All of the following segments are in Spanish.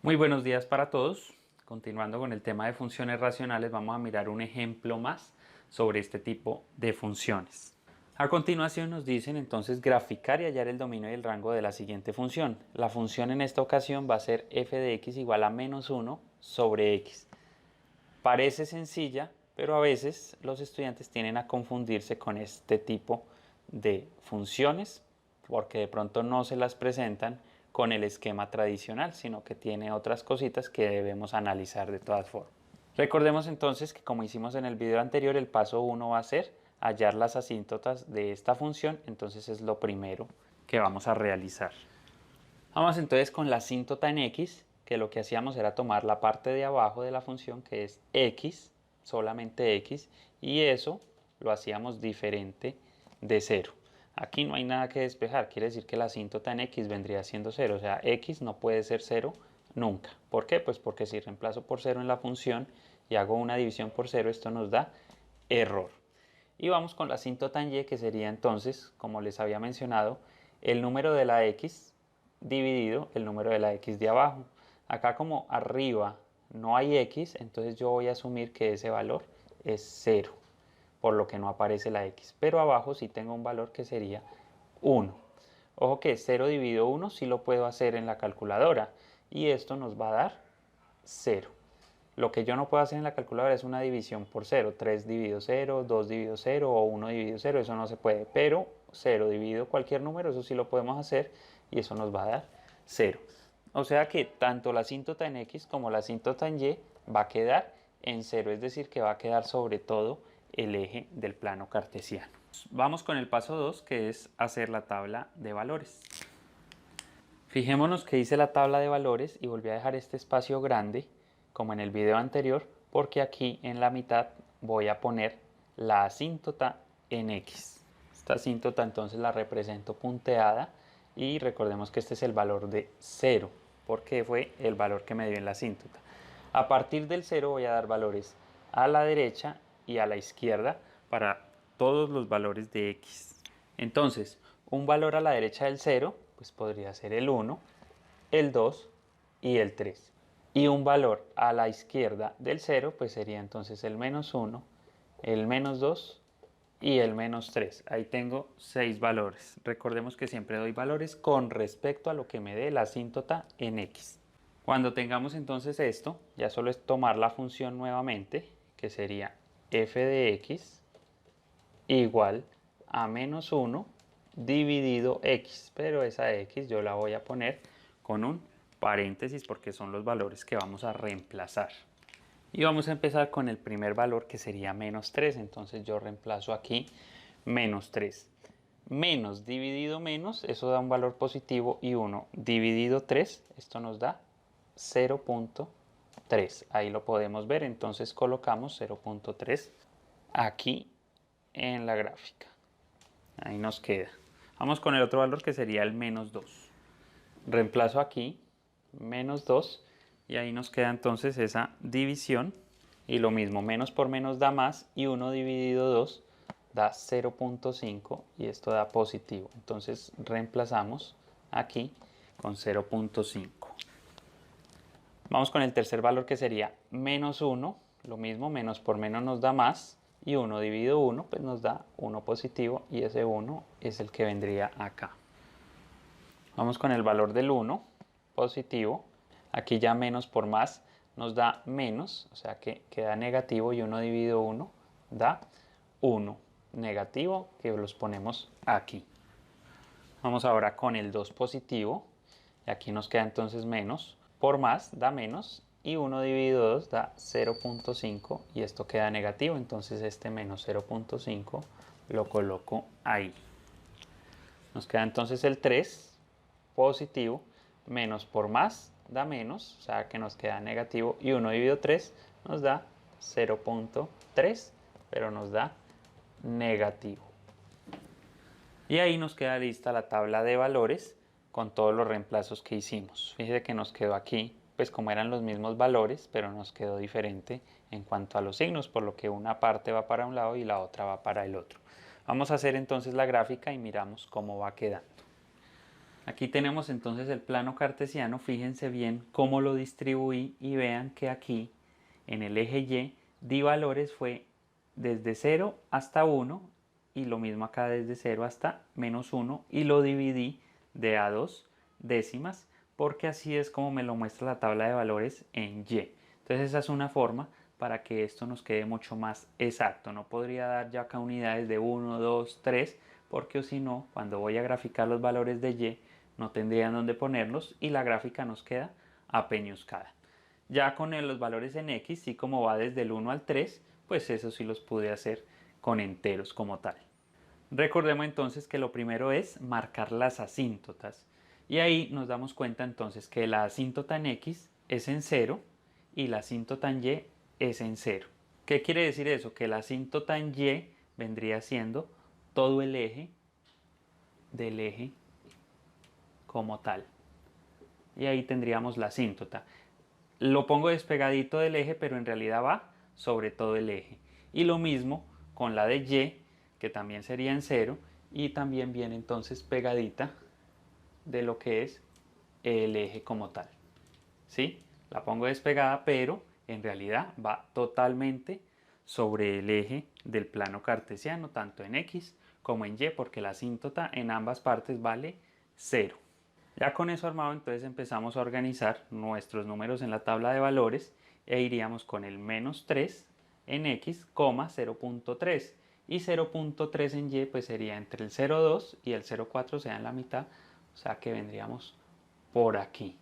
Muy buenos días para todos. Continuando con el tema de funciones racionales, vamos a mirar un ejemplo más sobre este tipo de funciones. A continuación nos dicen entonces graficar y hallar el dominio y el rango de la siguiente función. La función en esta ocasión va a ser f de x igual a menos 1 sobre x. Parece sencilla, pero a veces los estudiantes tienden a confundirse con este tipo de funciones porque de pronto no se las presentan con el esquema tradicional, sino que tiene otras cositas que debemos analizar de todas formas. Recordemos entonces que como hicimos en el video anterior, el paso 1 va a ser hallar las asíntotas de esta función, entonces es lo primero que vamos a realizar. Vamos entonces con la asíntota en x, que lo que hacíamos era tomar la parte de abajo de la función, que es x, solamente x, y eso lo hacíamos diferente de 0. Aquí no hay nada que despejar, quiere decir que la asíntota en x vendría siendo 0, o sea, x no puede ser 0 nunca. ¿Por qué? Pues porque si reemplazo por 0 en la función y hago una división por 0, esto nos da error. Y vamos con la asíntota en y, que sería entonces, como les había mencionado, el número de la x dividido el número de la x de abajo. Acá como arriba no hay x, entonces yo voy a asumir que ese valor es 0, por lo que no aparece la x. Pero abajo sí tengo un valor que sería 1. Ojo que 0 dividido 1 sí lo puedo hacer en la calculadora y esto nos va a dar 0. Lo que yo no puedo hacer en la calculadora es una división por 0, 3 dividido 0, 2 dividido 0 o 1 dividido 0, eso no se puede, pero 0 dividido cualquier número, eso sí lo podemos hacer y eso nos va a dar 0. O sea que tanto la asíntota en x como la asíntota en y va a quedar en 0, es decir, que va a quedar sobre todo el eje del plano cartesiano. Vamos con el paso 2, que es hacer la tabla de valores. Fijémonos que hice la tabla de valores y volví a dejar este espacio grande como en el video anterior, porque aquí en la mitad voy a poner la asíntota en x. Esta asíntota entonces la represento punteada y recordemos que este es el valor de 0, porque fue el valor que me dio en la asíntota. A partir del 0 voy a dar valores a la derecha y a la izquierda para todos los valores de x. Entonces, un valor a la derecha del 0, pues podría ser el 1, el 2 y el 3. Y un valor a la izquierda del 0, pues sería entonces el menos 1, el menos 2 y el menos 3. Ahí tengo 6 valores. Recordemos que siempre doy valores con respecto a lo que me dé la asíntota en x. Cuando tengamos entonces esto, ya solo es tomar la función nuevamente, que sería f de x igual a menos 1 dividido x, pero esa x yo la voy a poner con un paréntesis porque son los valores que vamos a reemplazar. Y vamos a empezar con el primer valor, que sería menos 3, entonces yo reemplazo aquí menos 3. Menos dividido menos, eso da un valor positivo, y 1 dividido 3, esto nos da 0.3. Ahí lo podemos ver, entonces colocamos 0.3 aquí en la gráfica. Ahí nos queda. Vamos con el otro valor, que sería el menos 2. Reemplazo aquí menos 2 y ahí nos queda entonces esa división. Y lo mismo, menos por menos da más y 1 dividido 2 da 0.5 y esto da positivo. Entonces reemplazamos aquí con 0.5. Vamos con el tercer valor, que sería menos 1. Lo mismo, menos por menos nos da más y 1 dividido 1 pues nos da 1 positivo y ese 1 es el que vendría acá. Vamos con el valor del 1 positivo. Aquí ya menos por más nos da menos, o sea que queda negativo, y 1 dividido 1 da 1 negativo, que los ponemos aquí. Vamos ahora con el 2 positivo y aquí nos queda entonces menos por más da menos y 1 dividido 2 da 0.5 y esto queda negativo, entonces este menos 0.5 lo coloco ahí. Nos queda entonces el 3 positivo, menos por más da menos, o sea que nos queda negativo, y 1 dividido 3 nos da 0.3, pero nos da negativo. Y ahí nos queda lista la tabla de valores con todos los reemplazos que hicimos. Fíjense que nos quedó aquí, pues como eran los mismos valores, pero nos quedó diferente en cuanto a los signos, por lo que una parte va para un lado y la otra va para el otro. Vamos a hacer entonces la gráfica y miramos cómo va quedando. Aquí tenemos entonces el plano cartesiano, fíjense bien cómo lo distribuí y vean que aquí en el eje Y di valores fue desde 0 hasta 1 y lo mismo acá desde 0 hasta -1 y lo dividí de a 2 décimas porque así es como me lo muestra la tabla de valores en Y. Entonces esa es una forma para que esto nos quede mucho más exacto. No podría dar ya acá unidades de 1, 2, 3 porque si no, cuando voy a graficar los valores de Y no tendrían dónde ponerlos y la gráfica nos queda apeñuscada. Ya con los valores en X, sí, como va desde el 1 al 3, pues eso sí los pude hacer con enteros como tal. Recordemos entonces que lo primero es marcar las asíntotas. Y ahí nos damos cuenta entonces que la asíntota en X es en 0 y la asíntota en Y es en 0. ¿Qué quiere decir eso? Que la asíntota en Y vendría siendo todo el eje del eje como tal. Y ahí tendríamos la asíntota. Lo pongo despegadito del eje, pero en realidad va sobre todo el eje. Y lo mismo con la de Y, que también sería en 0, y también viene entonces pegadita de lo que es el eje como tal. ¿Sí? La pongo despegada, pero en realidad va totalmente sobre el eje del plano cartesiano, tanto en X como en Y, porque la asíntota en ambas partes vale 0. Ya con eso armado, entonces empezamos a organizar nuestros números en la tabla de valores e iríamos con el -3 en X, 0.3 y 0.3 en Y pues sería entre el 0,2 y el 0,4, o sea en la mitad, o sea que vendríamos por aquí.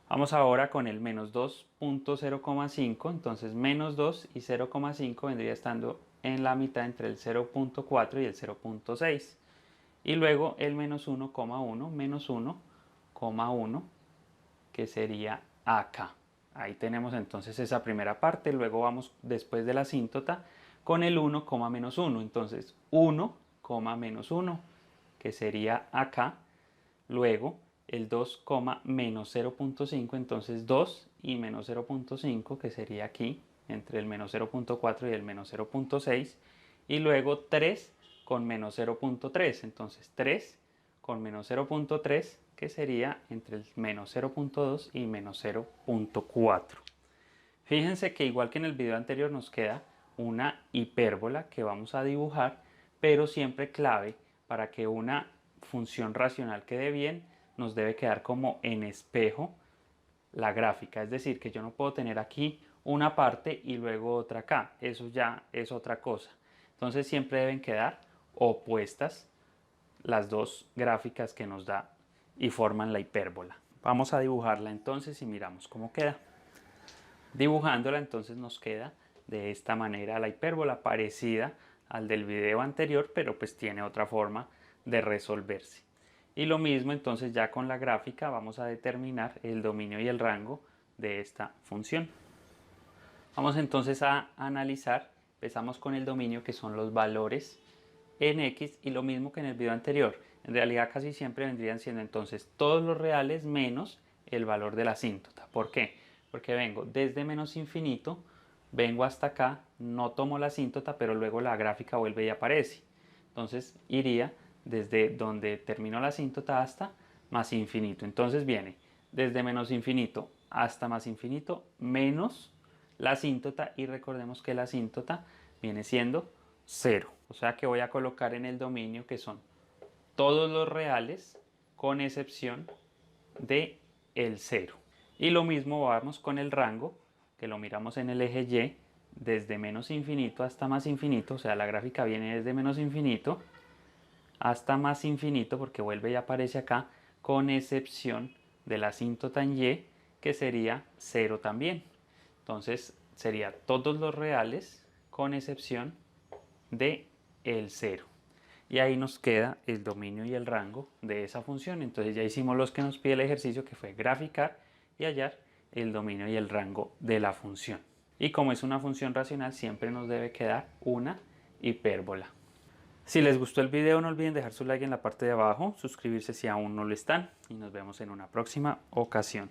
Vamos ahora con el -2.0,5, entonces -2 y 0,5 vendría estando en la mitad entre el 0.4 y el 0.6. Y luego el -1,1, -1,1, que sería acá. Ahí tenemos entonces esa primera parte. Luego vamos después de la asíntota con el 1, -1. Entonces 1, -1, que sería acá. Luego el 2, -0.5, entonces 2 y -0.5, que sería aquí, entre el -0.4 y el -0.6. Y luego 3 con -0.3, entonces 3 con -0.3, que sería entre el -0.2 y -0.4. Fíjense que igual que en el video anterior nos queda una hipérbola que vamos a dibujar, pero siempre clave para que una función racional quede bien, nos debe quedar como en espejo la gráfica. Es decir, que yo no puedo tener aquí una parte y luego otra acá. Eso ya es otra cosa. Entonces siempre deben quedar opuestas las dos gráficas que nos da y forman la hipérbola. Vamos a dibujarla entonces y miramos cómo queda. Dibujándola entonces nos queda de esta manera la hipérbola, parecida al del video anterior, pero pues tiene otra forma de resolverse. Y lo mismo entonces ya con la gráfica vamos a determinar el dominio y el rango de esta función. Vamos entonces a analizar, empezamos con el dominio que son los valores en X y lo mismo que en el video anterior. En realidad casi siempre vendrían siendo entonces todos los reales menos el valor de la asíntota. ¿Por qué? Porque vengo desde menos infinito, vengo hasta acá, no tomo la asíntota, pero luego la gráfica vuelve y aparece. Entonces iría desde donde terminó la asíntota hasta más infinito. Entonces viene desde menos infinito hasta más infinito menos la asíntota y recordemos que la asíntota viene siendo 0. O sea que voy a colocar en el dominio que son todos los reales con excepción de el 0. Y lo mismo vamos con el rango, que lo miramos en el eje Y, desde menos infinito hasta más infinito, o sea la gráfica viene desde menos infinito hasta más infinito, porque vuelve y aparece acá, con excepción de la asíntota en Y, que sería 0 también. Entonces sería todos los reales con excepción de el 0. Y ahí nos queda el dominio y el rango de esa función. Entonces ya hicimos los que nos pide el ejercicio, que fue graficar y hallar el dominio y el rango de la función. Y como es una función racional, siempre nos debe quedar una hipérbola. Si les gustó el video, no olviden dejar su like en la parte de abajo, suscribirse si aún no lo están y nos vemos en una próxima ocasión.